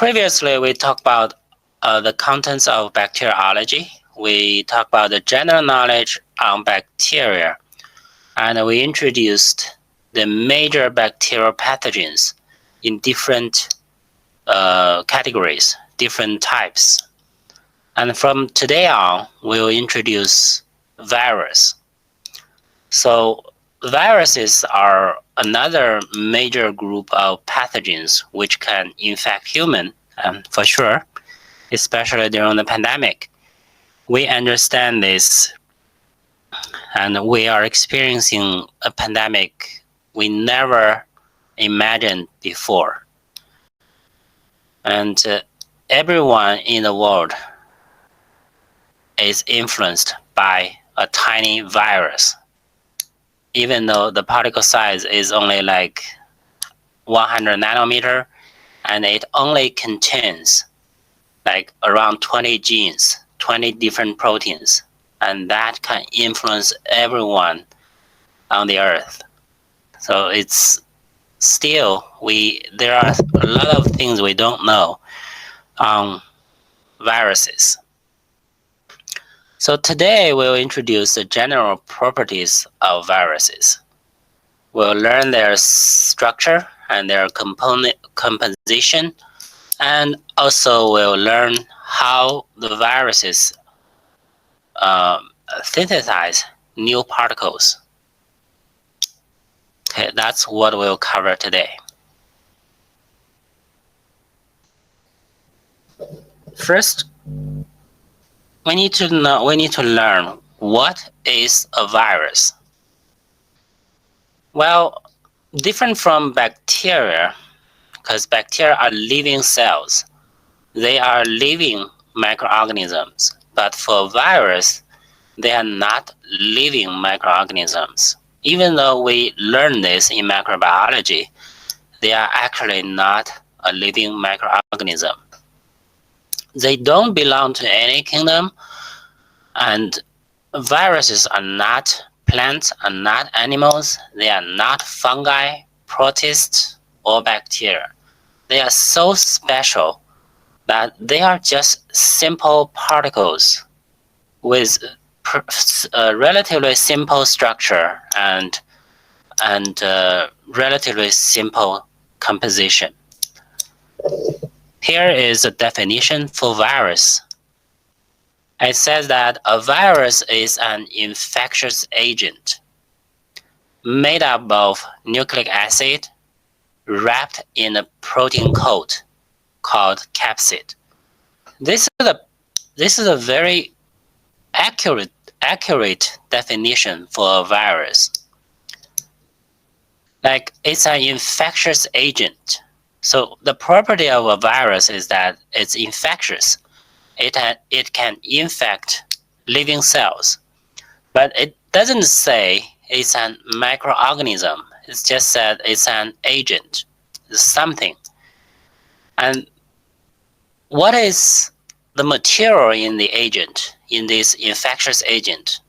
previously we talked about the contents of bacteriology. We talked about the general knowledge on bacteria, and we introduced the major bacterial pathogens in different categories, different types. And from today on, we'll introduce virus. So viruses are another major group of pathogens which can infect human, for sure, especially during the pandemic. We understand this, and we are experiencing a pandemic we never imagined before. And everyone in the world is influenced by a tiny virus, even though the particle size is only like 100 nanometer, and it only contains like around 20 genes, 20 different proteins, and that can influence everyone on the earth. So it's still, there are a lot of things we don't know on viruses. So today we'll introduce the general properties of viruses. We'll learn their structure and their composition, and also we'll learn how the viruses synthesize new particles. Okay, that's what we'll cover today. First, we need to learn what is a virus. Well, different from bacteria, because bacteria are living cells. They are living microorganisms. But for virus, they are not living microorganisms. Even though we learn this in microbiology, they are actually not a living microorganism. They don't belong to any kingdom, and viruses are not plants, are not animals, they are not fungi, protists, or bacteria. They are so special that they are just simple particles with a relatively simple structure and relatively simple composition. Here is a definition for virus. It says that a virus is an infectious agent made up of nucleic acid wrapped in a protein coat called capsid. This is a very accurate definition for a virus. Like, it's an infectious agent. So the property of a virus is that it's infectious. It can infect living cells, but it doesn't say it's a microorganism. It's just that it's an agent, it's something. And what is the material in the agent, in this infectious agent?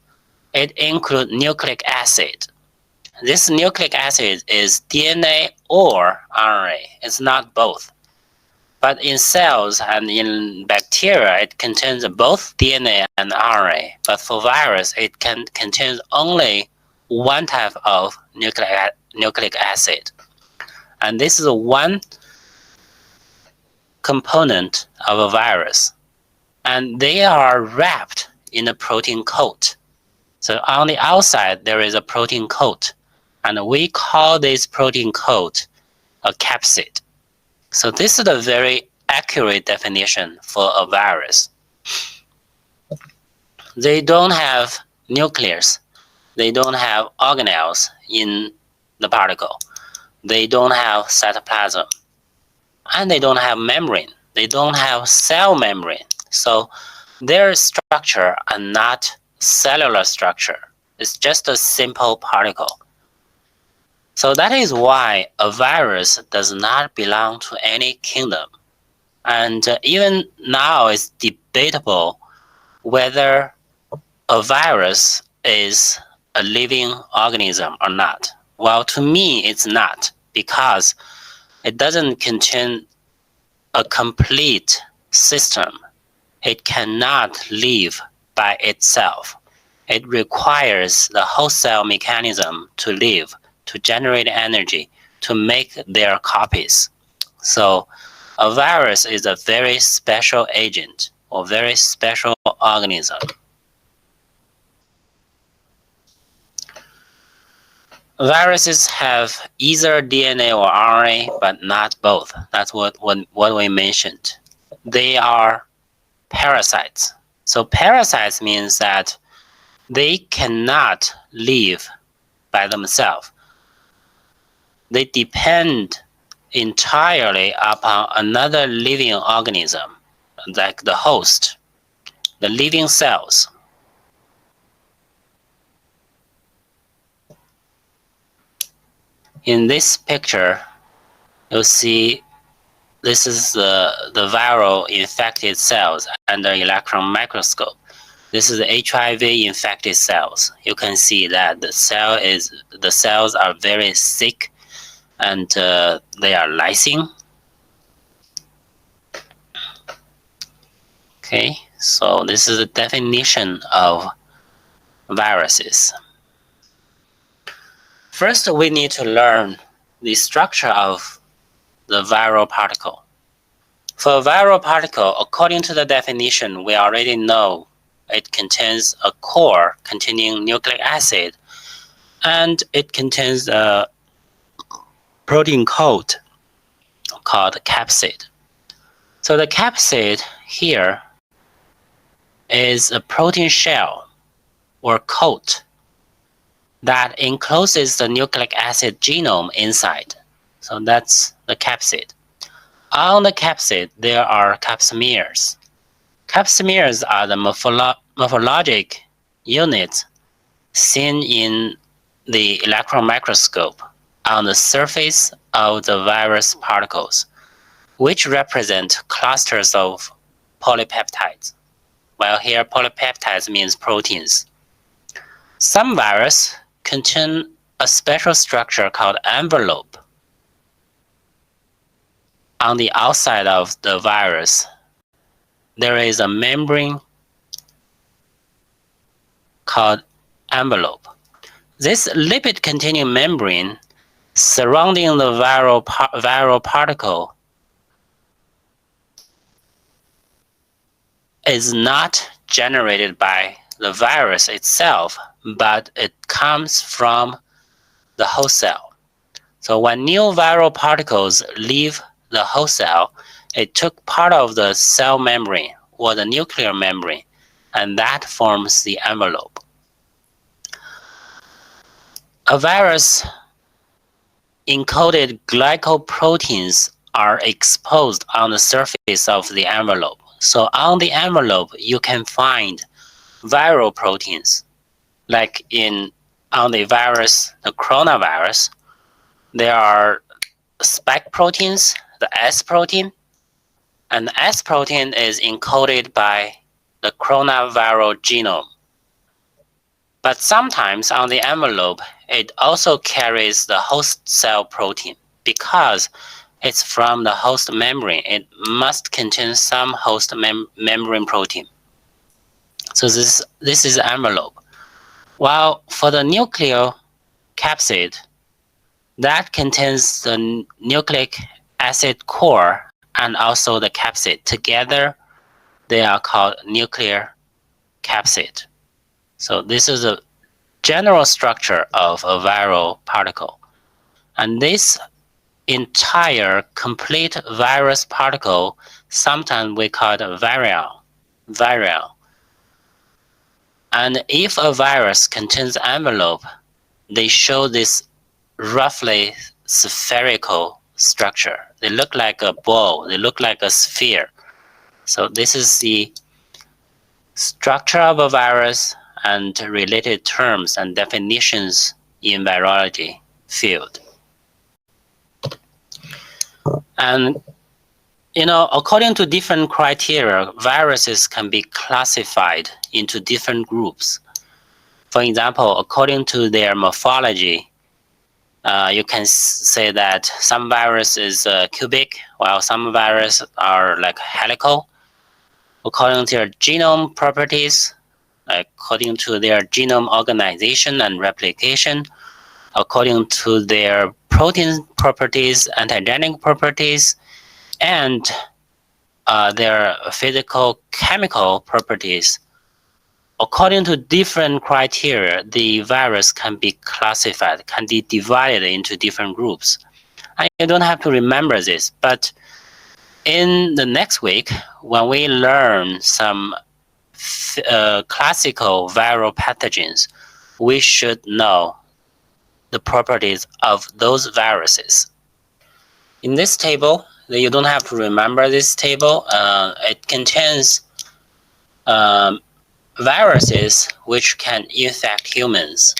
It includes nucleic acid. This nucleic acid is DNA or RNA. It's not both. But in cells and in bacteria, it contains both DNA and RNA. But for virus, it contains only one type of nucleic acid. And this is one component of a virus. And they are wrapped in a protein coat. So on the outside, there is a protein coat. And we call this protein coat a capsid. So this is a very accurate definition for a virus. They don't have nucleus. They don't have organelles in the particle. They don't have cytoplasm. And they don't have membrane. They don't have cell membrane. So their structure are not cellular structure. It's just a simple particle. So that is why a virus does not belong to any kingdom. And even now it's debatable whether a virus is a living organism or not. Well, to me, it's not, because it doesn't contain a complete system. It cannot live by itself. It requires the host cell mechanism to live, to generate energy, to make their copies. So a virus is a very special agent or very special organism. Viruses have either DNA or RNA, but not both. That's what we mentioned. They are parasites. So parasites means that they cannot live by themselves. They depend entirely upon another living organism, like the host, the living cells. In this picture, you'll see this is the viral infected cells under electron microscope. This is the HIV infected cells. You can see that the cells are very thick and they are lysine. Okay, so this is the definition of viruses. First, we need to learn the structure of the viral particle. For a viral particle, according to the definition, we already know it contains a core containing nucleic acid, and it contains a protein coat called capsid. So the capsid here is a protein shell or coat that encloses the nucleic acid genome inside. So that's the capsid. On the capsid, there are capsomeres. Capsomeres are the morphologic units seen in the electron microscope on the surface of the virus particles, which represent clusters of polypeptides. Well, here polypeptides means proteins. Some viruses contain a special structure called envelope. On the outside of the virus, there is a membrane called envelope. This lipid-containing membrane surrounding the viral particle is not generated by the virus itself, but it comes from the host cell. So when new viral particles leave the host cell, it took part of the cell membrane or the nuclear membrane, and that forms the envelope. A virus encoded glycoproteins are exposed on the surface of the envelope. So on the envelope, you can find viral proteins. Like on the virus, the coronavirus, there are spike proteins, the S protein, and the S protein is encoded by the coronavirus genome. But sometimes on the envelope, it also carries the host cell protein. Because it's from the host membrane, it must contain some host membrane protein. So this is the envelope. While for the nuclear capsid, that contains the nucleic acid core and also the capsid. Together, they are called nuclear capsid. So this is a general structure of a viral particle. And this entire complete virus particle, sometimes we call it a virion. And if a virus contains envelope, they show this roughly spherical structure. They look like a ball, they look like a sphere. So this is the structure of a virus and related terms and definitions in virology field. And according to different criteria, viruses can be classified into different groups. For example, according to their morphology, You can say that some virus is cubic, while some virus are like helical, according to their genome properties, according to their genome organization and replication, according to their protein properties, antigenic properties, and their physical chemical properties. According to different criteria, the virus can be classified, can be divided into different groups. And you don't have to remember this, but in the next week, when we learn some classical viral pathogens, we should know the properties of those viruses. In this table, you don't have to remember this table. It contains viruses which can infect humans.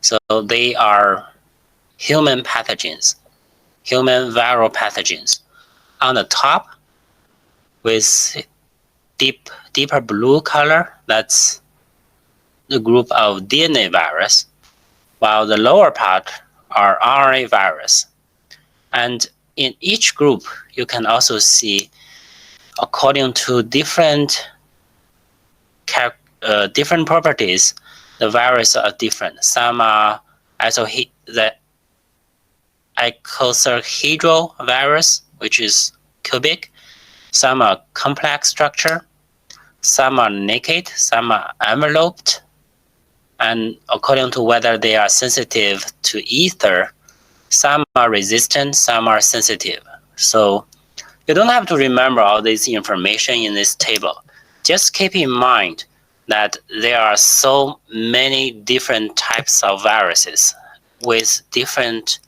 So they are human pathogens, human viral pathogens. On the top, with deeper blue color, that's the group of DNA virus, while the lower part are RNA virus. And in each group, you can also see, according to different properties, the viruses are different. Some are the icosahedral virus, which is cubic. Some are complex structure. Some are naked. Some are enveloped. And according to whether they are sensitive to ether, some are resistant, some are sensitive. So you don't have to remember all this information in this table. Just keep in mind that there are so many different types of viruses with different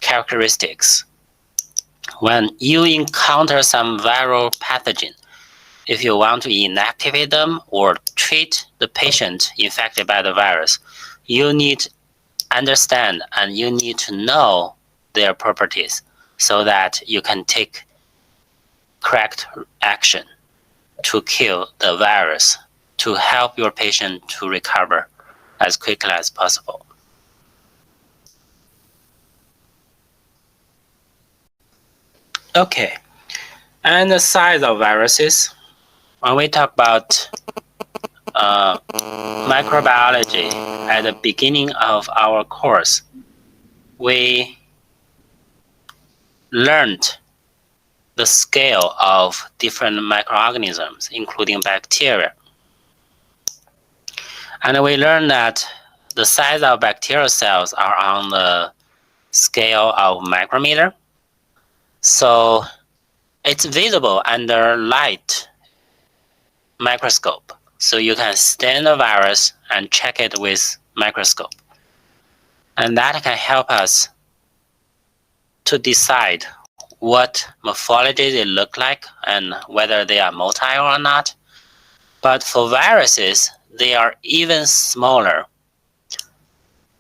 characteristics. When you encounter some viral pathogen, if you want to inactivate them or treat the patient infected by the virus, you need to understand and you need to know their properties so that you can take correct action to kill the virus, to help your patient to recover as quickly as possible. Okay, and the size of viruses. When we talk about microbiology at the beginning of our course, we learned the scale of different microorganisms, including bacteria. And we learned that the size of bacterial cells are on the scale of micrometer. So it's visible under light microscope. So you can stain the virus and check it with microscope. And that can help us to decide what morphology they look like and whether they are motile or not. But for viruses, they are even smaller.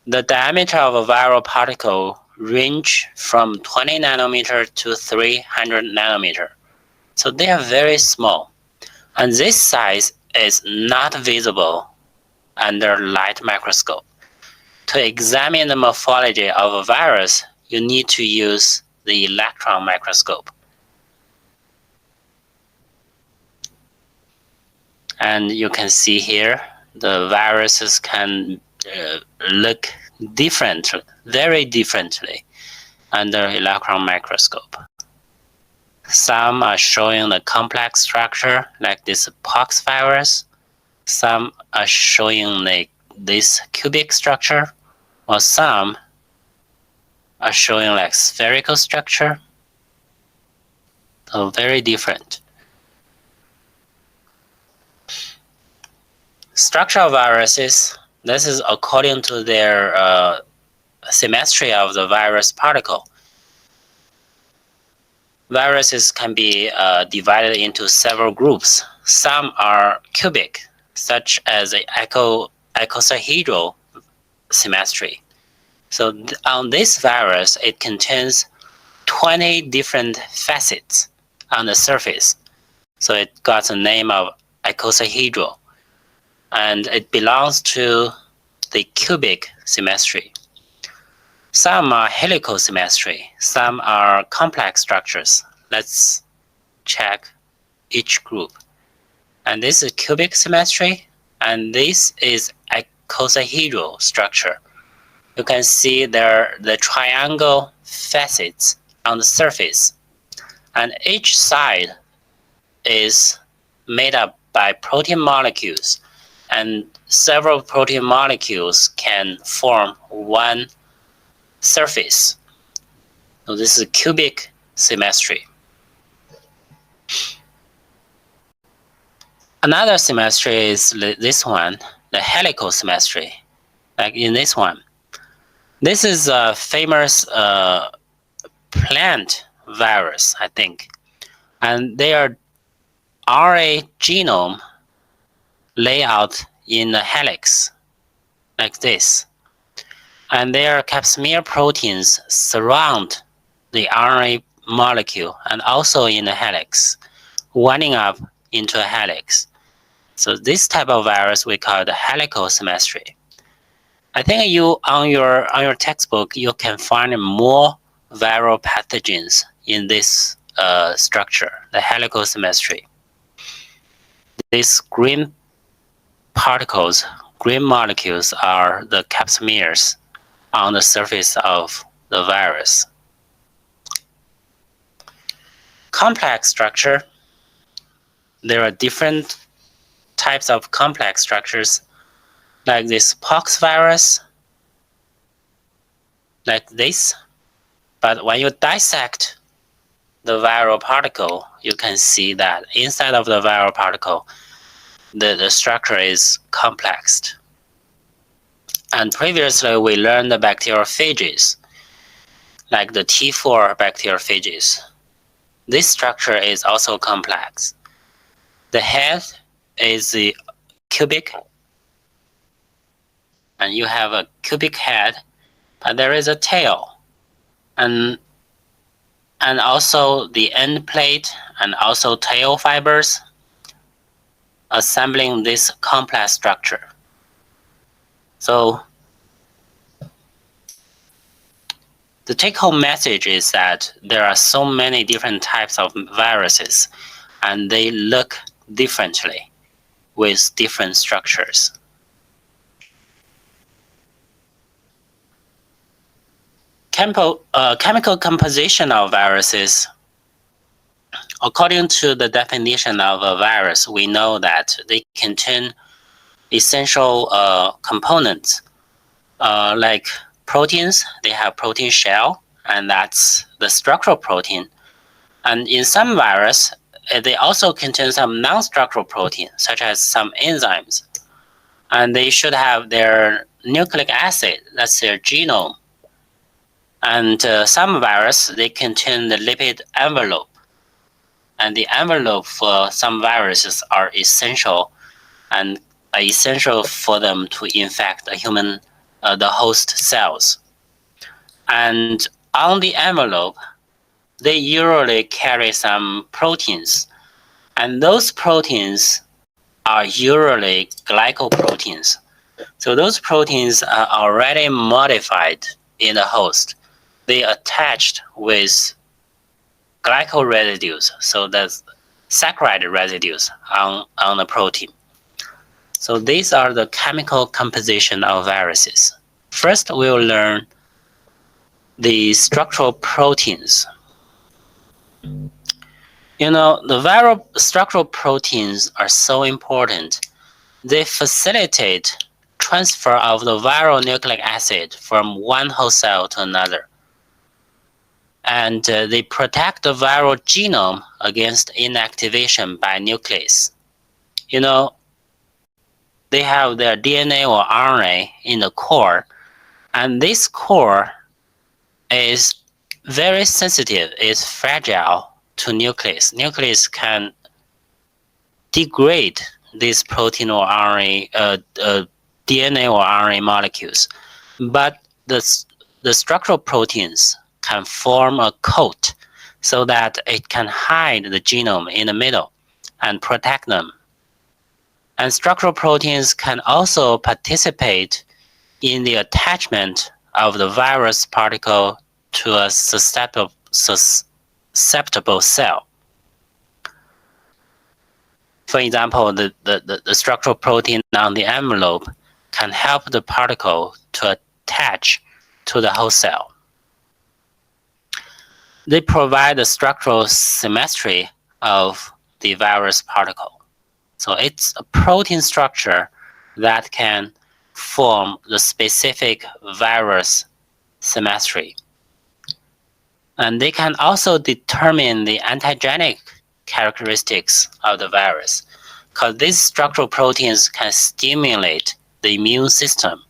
The diameter of a viral particle range from 20 nanometer to 300 nanometer. So they are very small. And this size is not visible under light microscope. To examine the morphology of a virus, you need to use the electron microscope. And you can see here, the viruses can look differently, very differently under electron microscope. Some are showing the complex structure like this pox virus. Some are showing this cubic structure, or some are showing like spherical structure. So very different. Structure of viruses, this is according to their symmetry of the virus particle. Viruses can be divided into several groups. Some are cubic, such as a icosahedral symmetry. So on this virus, it contains 20 different facets on the surface. So it got the name of icosahedral. And it belongs to the cubic symmetry. Some are helical symmetry, some are complex structures. Let's check each group. And this is cubic symmetry, and this is icosahedral structure. You can see there the triangle facets on the surface, and each side is made up by protein molecules, and several protein molecules can form one surface. So this is cubic symmetry. Another symmetry is this one, the helical symmetry, like in this one. This is a famous plant virus, I think, and their RNA genome layout in a helix, like this. And their capsmere proteins surround the RNA molecule and also in a helix, winding up into a helix. So this type of virus we call the helical symmetry. I think you on your textbook you can find more viral pathogens in this structure, the helical symmetry. These green particles, green molecules are the capsmeres on the surface of the virus. Complex structure. There are different types of complex structures, like this pox virus, like this. But when you dissect the viral particle, you can see that inside of the viral particle, the structure is complex. And previously, we learned the bacteriophages, like the T4 bacteriophages. This structure is also complex. The head is the cubic, and you have a cubic head, but there is a tail, and also the end plate and also tail fibers assembling this complex structure. So the take-home message is that there are so many different types of viruses, and they look differently with different structures. Chemical composition of viruses. According to the definition of a virus, we know that they contain essential components like proteins. They have protein shell, and that's the structural protein. And in some virus, they also contain some non-structural protein, such as some enzymes. And they should have their nucleic acid, that's their genome. And some virus, they contain the lipid envelope. And the envelope for some viruses are essential, and essential for them to infect a human, the host cells. And on the envelope, they usually carry some proteins. And those proteins are usually glycoproteins. So those proteins are already modified in the host. They attached with glycol residues, so that's saccharide residues on the protein. So these are the chemical composition of viruses. First, we will learn the structural proteins. You know, the viral structural proteins are so important. They facilitate transfer of the viral nucleic acid from one host cell to another. And they protect the viral genome against inactivation by nucleus. You know, they have their DNA or RNA in the core, and this core is very sensitive, is fragile to nucleus. Nucleus can degrade this protein or RNA, DNA or RNA molecules, but the structural proteins can form a coat so that it can hide the genome in the middle and protect them. And structural proteins can also participate in the attachment of the virus particle to a susceptible cell. For example, the structural protein on the envelope can help the particle to attach to the host cell. They provide the structural symmetry of the virus particle. So it's a protein structure that can form the specific virus symmetry. And they can also determine the antigenic characteristics of the virus, because these structural proteins can stimulate the immune system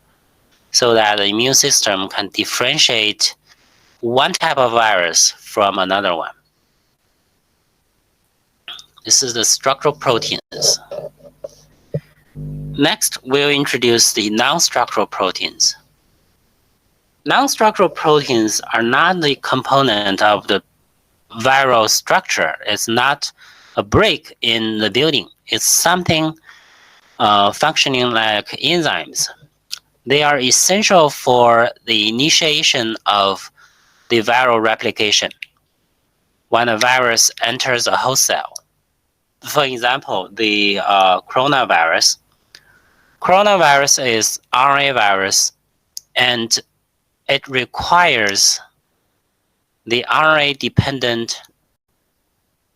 so that the immune system can differentiate one type of virus from another one. This is the structural proteins. Next, we'll introduce the non-structural proteins. Non-structural proteins are not the component of the viral structure. It's not a brick in the building. It's something functioning like enzymes. They are essential for the initiation of the viral replication when a virus enters a host cell. For example, the coronavirus. Coronavirus is RNA virus, and it requires the RNA-dependent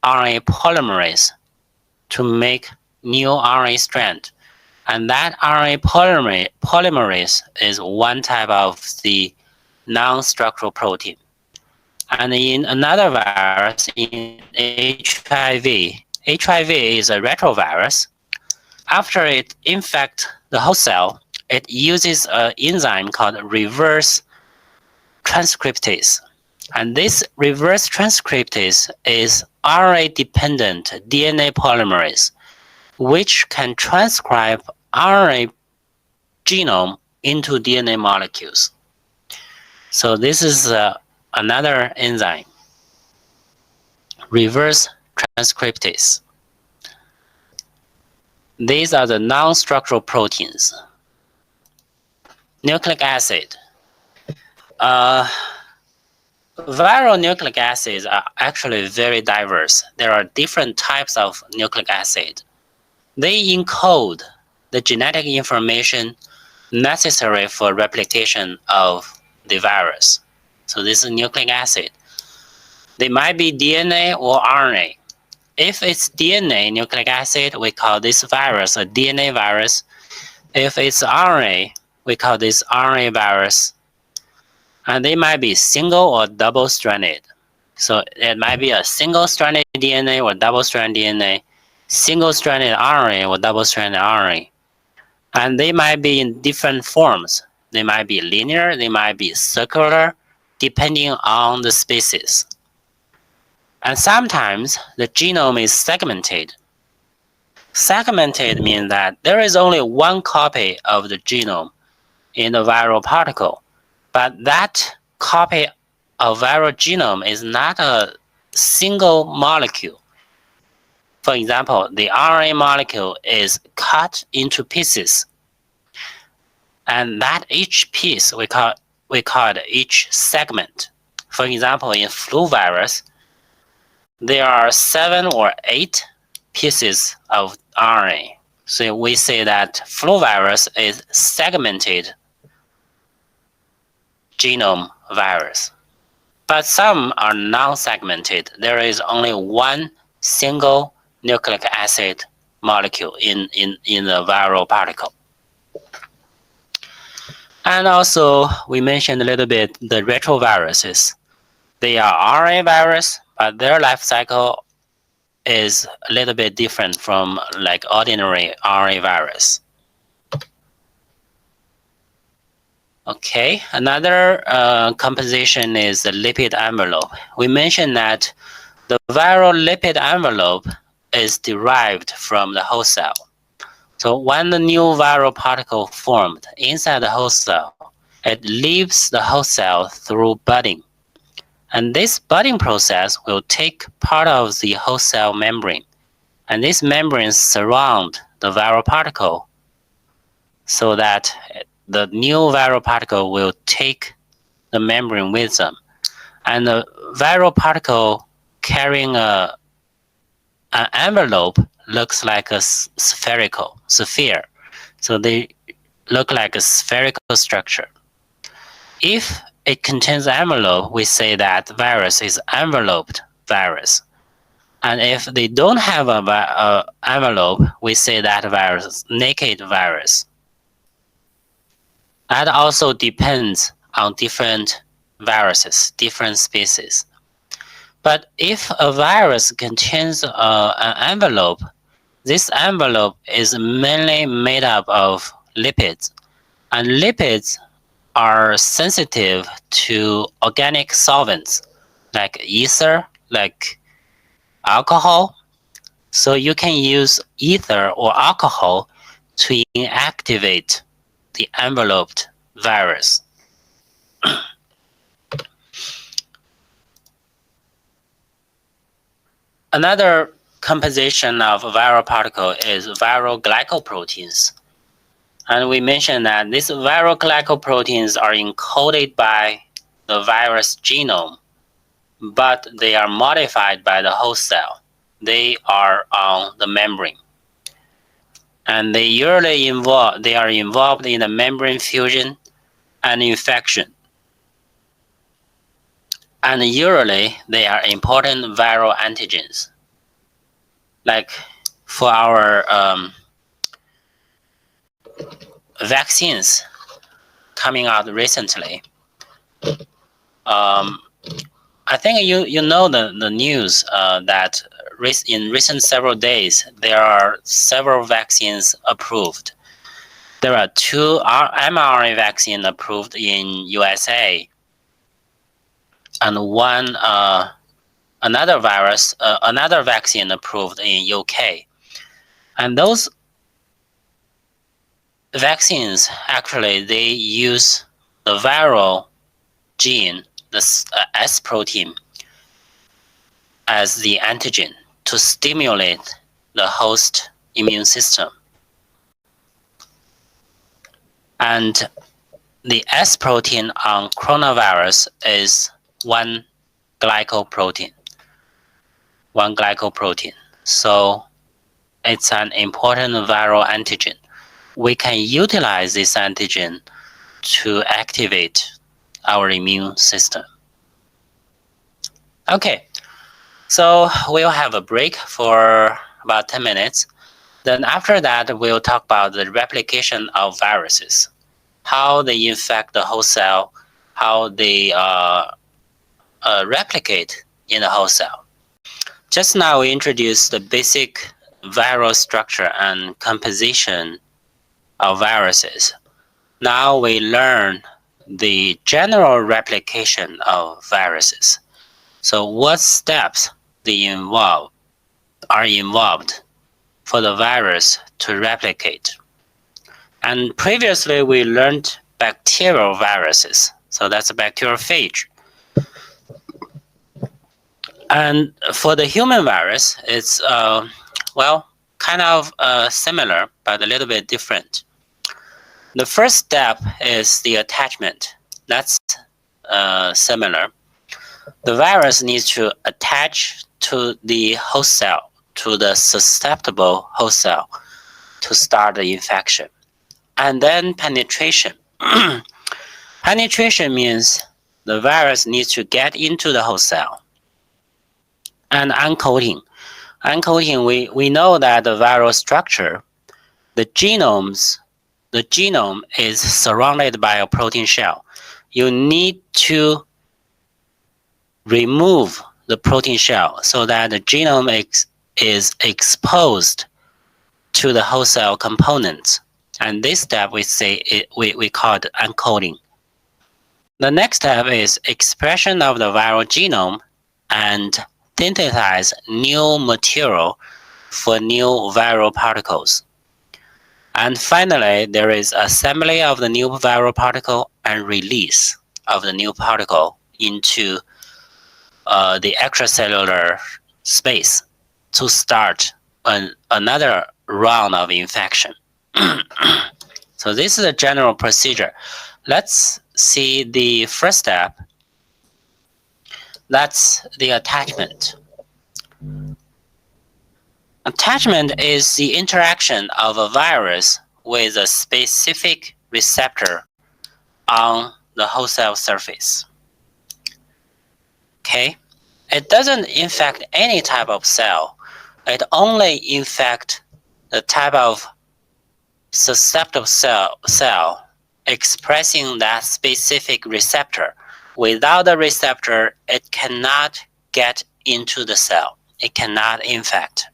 RNA polymerase to make new RNA strand. And that RNA polymerase is one type of the non-structural protein. And in another virus, in HIV is a retrovirus. After it infects the host cell, it uses an enzyme called reverse transcriptase. And this reverse transcriptase is RNA-dependent DNA polymerase, which can transcribe RNA genome into DNA molecules. So this is another enzyme, reverse transcriptase. These are the non-structural proteins. Nucleic acid. Viral nucleic acids are actually very diverse. There are different types of nucleic acid. They encode the genetic information necessary for replication of the virus. So this is nucleic acid. They might be DNA or RNA. If it's DNA nucleic acid, we call this virus a DNA virus. If it's RNA, we call this RNA virus. And they might be single or double-stranded. So it might be a single-stranded DNA or double-stranded DNA, single-stranded RNA or double-stranded RNA. And they might be in different forms. They might be linear, they might be circular, depending on the species. And sometimes the genome is segmented. Segmented means that there is only one copy of the genome in the viral particle, but that copy of viral genome is not a single molecule. For example, the RNA molecule is cut into pieces, and that each piece we call it each segment. For example, in flu virus, there are 7 or 8 pieces of RNA. So we say that flu virus is segmented genome virus. But some are non-segmented. There is only one single nucleic acid molecule in the viral particle. And also, we mentioned a little bit the retroviruses. They are RNA virus, but their life cycle is a little bit different from like ordinary RNA virus. Okay, another composition is the lipid envelope. We mentioned that the viral lipid envelope is derived from the host cell. So when the new viral particle formed inside the host cell, it leaves the host cell through budding. And this budding process will take part of the host cell membrane. And these membranes surround the viral particle so that the new viral particle will take the membrane with them. And the viral particle carrying an envelope looks like a sphere. So they look like a spherical structure. If it contains envelope, we say that virus is enveloped virus. And if they don't have a envelope, we say that virus is naked virus. That also depends on different viruses, different species. But if a virus contains an envelope, this envelope is mainly made up of lipids. And lipids are sensitive to organic solvents like ether, like alcohol. So you can use ether or alcohol to inactivate the enveloped virus. Another composition of a viral particle is viral glycoproteins. And we mentioned that these viral glycoproteins are encoded by the virus genome, but they are modified by the host cell. They are on the membrane. And they are involved in the membrane fusion and infection. And usually they are important viral antigens. Like for our vaccines coming out recently, I think you know the news that in recent several days there are several vaccines approved. There are 2 mRNA vaccines approved in USA, and another vaccine approved in UK. And those vaccines actually they use the viral gene, the S protein, as the antigen to stimulate the host immune system. And the S protein on coronavirus is one glycoprotein. So it's an important viral antigen. We can utilize this antigen to activate our immune system. Okay, so we'll have a break for about 10 minutes. Then after that, we'll talk about the replication of viruses, how they infect the host cell, how they replicate in the host cell. Just now, we introduced the basic viral structure and composition of viruses. Now we learn the general replication of viruses. So what steps are involved for the virus to replicate? And previously we learned bacterial viruses. So that's a bacteriophage. And for the human virus, it's kind of similar, but a little bit different. The first step is the attachment. That's similar. The virus needs to attach to the host cell, to the susceptible host cell, to start the infection. And then penetration. Penetration means the virus needs to get into the host cell. And uncoating. Uncoating, we know that the viral structure, the genome is surrounded by a protein shell. You need to remove the protein shell so that the genome is exposed to the host cell components. And this step we call it uncoating. The next step is expression of the viral genome and synthesize new material for new viral particles. And finally, there is assembly of the new viral particle and release of the new particle into the extracellular space to start another round of infection. So this is a general procedure. Let's see the first step. That's the attachment. Attachment is the interaction of a virus with a specific receptor on the whole cell surface. Okay? It doesn't infect any type of cell. It only infects the type of susceptible cell expressing that specific receptor. Without the receptor, it cannot get into the cell. It cannot infect.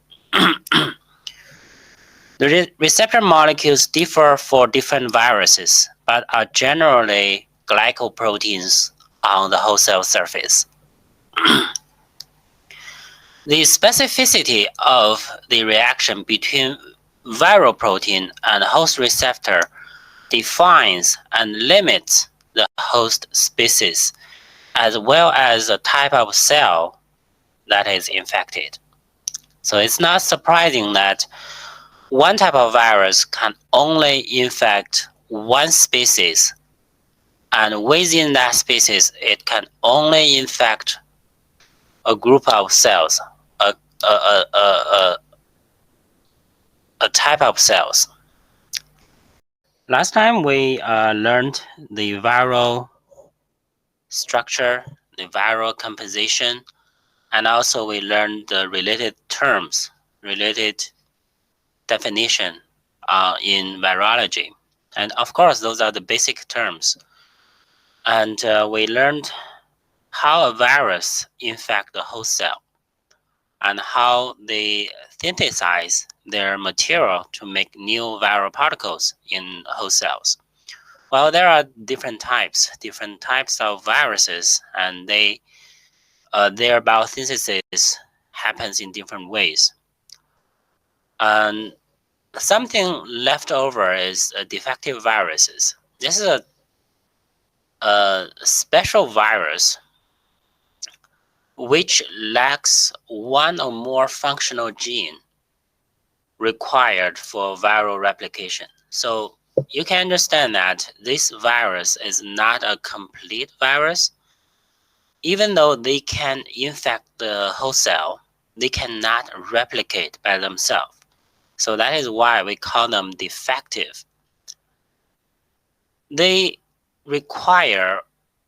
The receptor molecules differ for different viruses, but are generally glycoproteins on the whole cell surface. The specificity of the reaction between viral protein and host receptor defines and limits the host species as well as the type of cell that is infected. So it's not surprising that one type of virus can only infect one species, and within that species, it can only infect a group of cells, a type of cells. Last time we learned the viral structure, the viral composition, and also we learned the related terms, related definition in virology. And of course, those are the basic terms. And we learned how a virus infects the host cell and how they synthesize their material to make new viral particles in host cells. Well, there are different types of viruses, and their biosynthesis happens in different ways. And something left over is defective viruses. This is a special virus which lacks one or more functional gene required for viral replication. So you can understand that this virus is not a complete virus. Even though they can infect the host cell, they cannot replicate by themselves. So that is why we call them defective. They require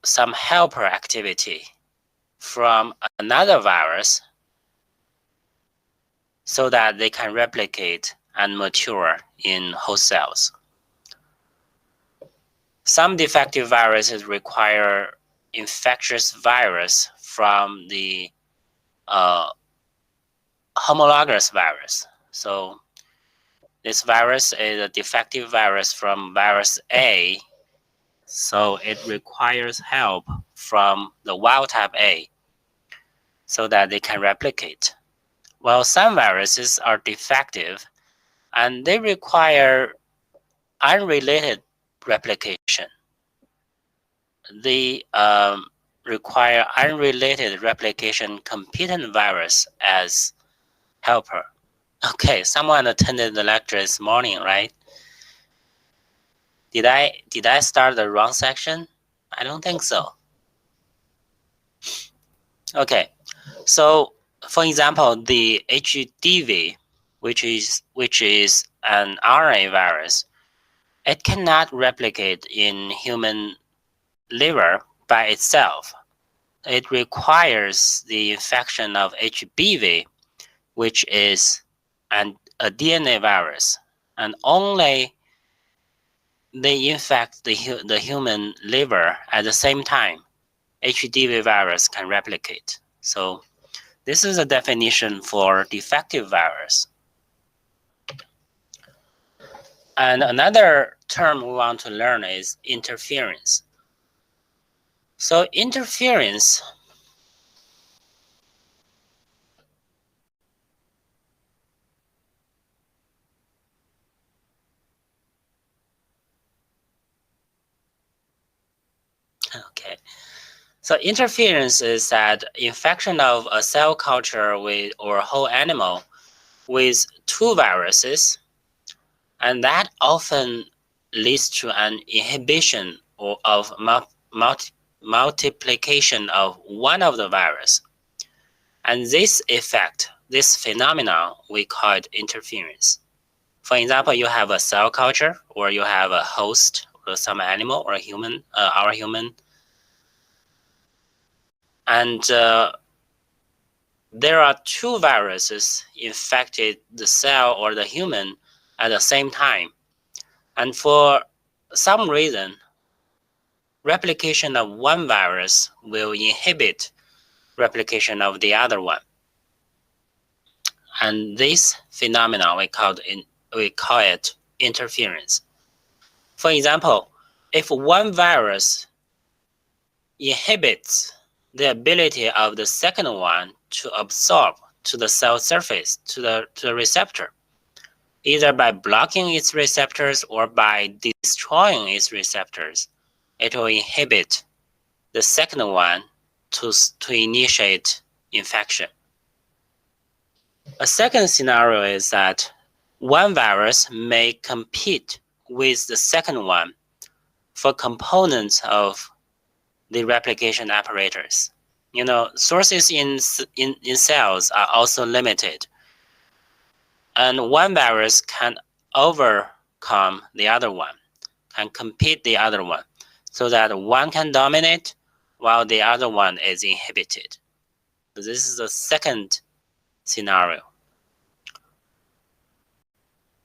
some helper activity from another virus so that they can replicate and mature in host cells. Some defective viruses require infectious virus from the homologous virus. So this virus is a defective virus from virus A, so it requires help from the wild type A so that they can replicate. Well, some viruses are defective and they require unrelated replication. They require unrelated replication competent virus as helper. Okay, someone attended the lecture this morning, right? Did I start the wrong section? I don't think so. Okay, so for example, the HDV, which is an RNA virus, it cannot replicate in human liver by itself. It requires the infection of HBV, which is a DNA virus, and only they infect the human liver at the same time. HDV virus can replicate. So this is a definition for defective virus. And another term we want to learn is interference. So interference okay. So interference is that infection of a cell culture or a whole animal with two viruses, and that often leads to an inhibition or of multiplication of one of the virus. And this effect, this phenomenon, we call it interference. For example, you have a cell culture, or you have a host, or some animal, or a human, our human, and there are two viruses infected the cell or the human at the same time. And for some reason, replication of one virus will inhibit replication of the other one. And this phenomenon, we call it interference. For example, if one virus inhibits the ability of the second one to absorb to the cell surface, to the receptor, either by blocking its receptors or by destroying its receptors, it will inhibit the second one to initiate infection. A second scenario is that one virus may compete with the second one for components of the replication apparatus. You know, sources in cells are also limited, and one virus can overcome the other one, can compete the other one, so that one can dominate while the other one is inhibited. So this is the second scenario.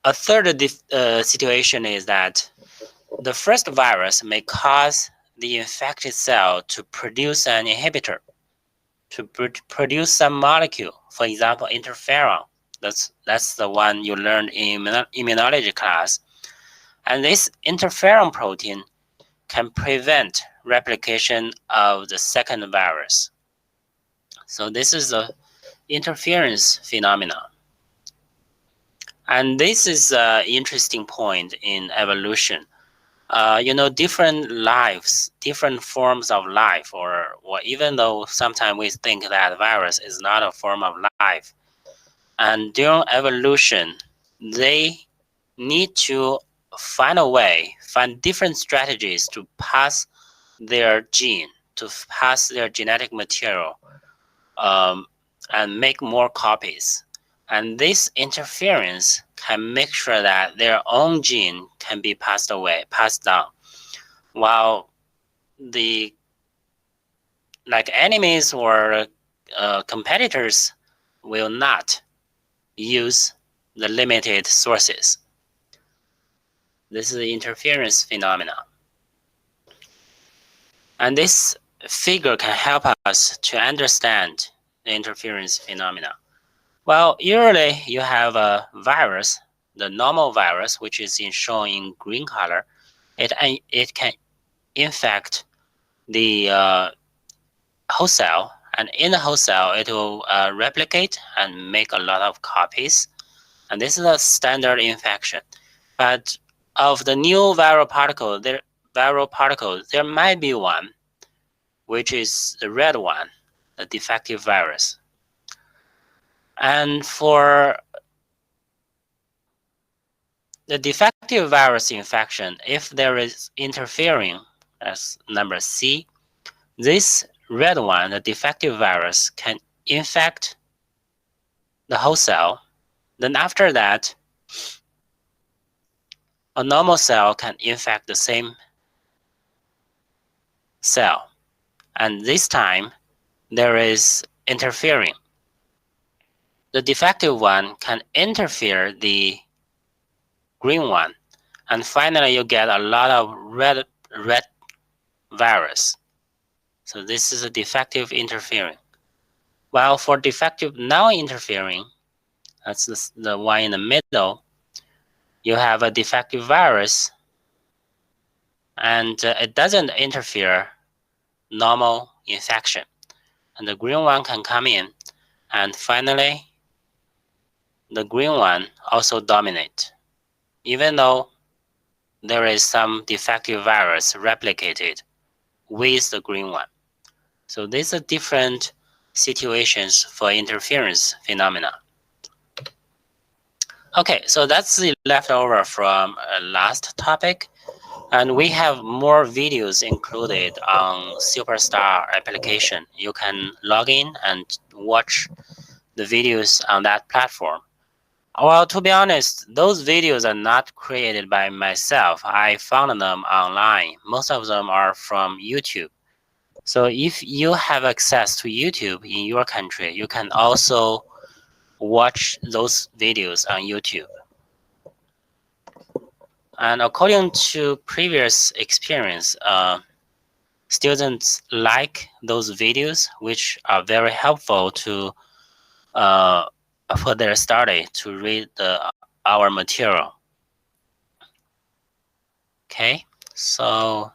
A third situation is that the first virus may cause the infected cell to produce an inhibitor, to produce some molecule, for example, interferon. That's the one you learned in immunology class. And this interferon protein can prevent replication of the second virus. So this is the interference phenomenon. And this is an interesting point in evolution. You know, different lives, different forms of life, or even though sometimes we think that virus is not a form of life, and during evolution, they need to find a way, find different strategies to pass their gene, to pass their genetic material, and make more copies. And this interference can make sure that their own gene can be passed down, while the enemies or competitors will not use the limited sources. This is the interference phenomenon. And this figure can help us to understand the interference phenomenon. Well, usually you have a virus, the normal virus, which is shown in green color. It can infect the host cell, and in the host cell, it will replicate and make a lot of copies. And this is a standard infection. But of the new viral particle, there might be one, which is the red one, the defective virus. And for the defective virus infection, if there is interfering, as number C, this red one, the defective virus, can infect the host cell. Then after that, a normal cell can infect the same cell. And this time, there is interfering. The defective one can interfere the green one. And finally, you get a lot of red virus. So this is a defective interfering. While for defective non-interfering, that's the one in the middle, you have a defective virus, and it doesn't interfere normal infection. And the green one can come in, and finally, the green one also dominate, even though there is some defective virus replicated with the green one. So these are different situations for interference phenomena. Okay, so that's the leftover from last topic. And we have more videos included on Superstar application. You can log in and watch the videos on that platform. Well, to be honest, those videos are not created by myself. I found them online. Most of them are from YouTube. So if you have access to YouTube in your country, you can also watch those videos on YouTube. And according to previous experience, students like those videos, which are very helpful to for their study to read our material. Okay, so